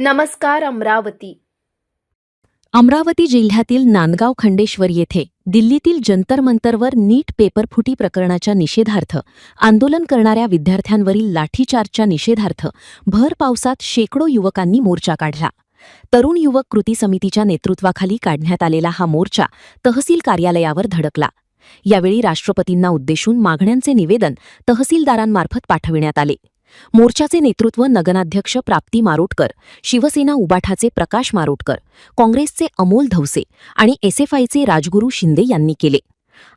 नमस्कार अमरावती. अमरावती जिल्ह्यातील नांदगाव खंडेश्वर येथे दिल्लीतील जंतर मंतरवर नीट पेपरफुटी प्रकरणाच्या निषेधार्थ आंदोलन करणाऱ्या विद्यार्थ्यांवरील लाठीचार्जच्या निषेधार्थ भर पावसात शेकडो युवकांनी मोर्चा काढला. तरुण युवक कृती समितीच्या नेतृत्वाखाली काढण्यात आलेला हा मोर्चा तहसील कार्यालयावर धडकला. यावेळी राष्ट्रपतींना उद्देशून मागण्यांचे निवेदन तहसीलदारांमार्फत पाठविण्यात आले. मोर्चाचे नेतृत्व नगराध्यक्ष प्राप्ती मारोटकर, शिवसेना उबाठाचे प्रकाश मारोटकर, काँग्रेसचे अमोल धवसे आणि एसएफआयचे राजगुरू शिंदे यांनी केले.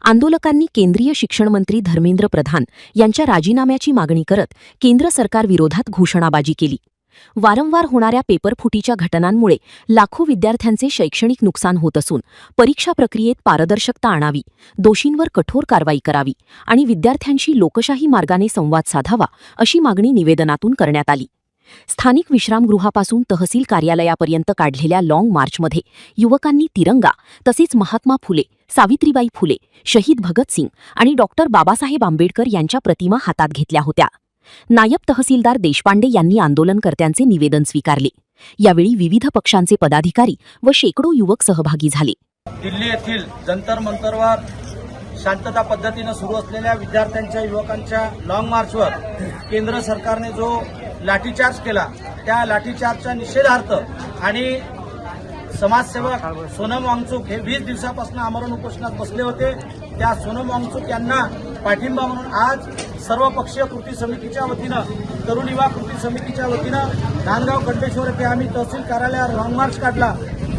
आंदोलकांनी केंद्रीय शिक्षण मंत्री धर्मेंद्र प्रधान यांच्या राजीनाम्याची मागणी करत केंद्र सरकारविरोधात घोषणाबाजी केली. वारंवार होणाऱ्या पेपरफुटीच्या घटनांमुळे लाखो विद्यार्थ्यांचे शैक्षणिक नुकसान होत असून परीक्षा प्रक्रियेत पारदर्शकता आणावी, दोषींवर कठोर कारवाई करावी आणि विद्यार्थ्यांशी लोकशाही मार्गाने संवाद साधावा अशी मागणी निवेदनातून करण्यात आली. स्थानिक विश्रामगृहापासून तहसील कार्यालयापर्यंत काढलेल्या लाँग मार्चमध्ये युवकांनी तिरंगा तसेच महात्मा फुले, सावित्रीबाई फुले, शहीद भगतसिंग आणि डॉक्टर बाबासाहेब आंबेडकर यांच्या प्रतिमा हातात घेतल्या होत्या. नायब तहसीलदार देशपांडे यांनी आंदोलनकर्त्यांचे निवेदन स्वीकारले. यावेळी विविध पक्षांचे पदाधिकारी व शेकडो युवक सहभागी झाले. दिल्ली येथील जंतर मंतरवर शांतता पद्धतीनं सुरू असलेल्या विद्यार्थ्यांच्या युवकांच्या लाँग मार्चवर केंद्र सरकारने जो लाठीचार्ज केला त्या लाठीचार्जच्या निषेधार्थ आणि समाजसेवक सोनम वांगचुक हे 20 दिवसापासून आमरण उपोषणात बसले होते. त्या सोनम वांगचुक यांना पाठिंबा म्हणून आज सर्वपक्षीय कृती समितीच्या वतीनं, तरुण युवा कृती समितीच्या वतीनं नांदगाव खंडेश्वर येथे आम्ही तहसील कार्यालयावर लाँग मार्च काढला.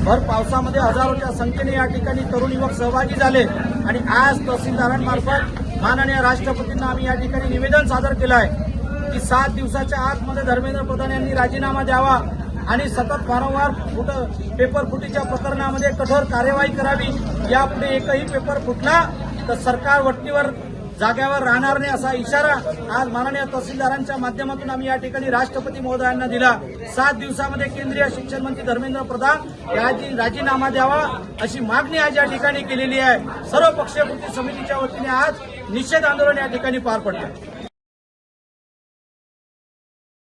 भर पावसामध्ये हजारोच्या संख्येने या ठिकाणी तरुण युवक सहभागी झाले आणि आज तहसीलदारांमार्फत माननीय राष्ट्रपतींना आम्ही या ठिकाणी निवेदन सादर केलं आहे की 7 दिवसाच्या आतमध्ये धर्मेंद्र प्रधान यांनी राजीनामा द्यावा आणि सतत वारंवार पेपर फुटीच्या प्रकरणामध्ये कठोर कार्यवाही करावी. यापुढे एकही पेपर फुटला तर सरकार वट्टीवर जाग्यावर राहणार नाही असा इशारा आज माननीय तहसीलदारांच्या माध्यमातून आम्ही या ठिकाणी राष्ट्रपती महोदयांना दिला. 7 दिवसामध्ये केंद्रीय शिक्षण मंत्री धर्मेंद्र प्रधान यांनी राजीनामा द्यावा अशी मागणी आज या ठिकाणी केलेली आहे. सर्व पक्षीय कृती समितीच्या वतीने आज निषेध आंदोलन या ठिकाणी पार पडलं.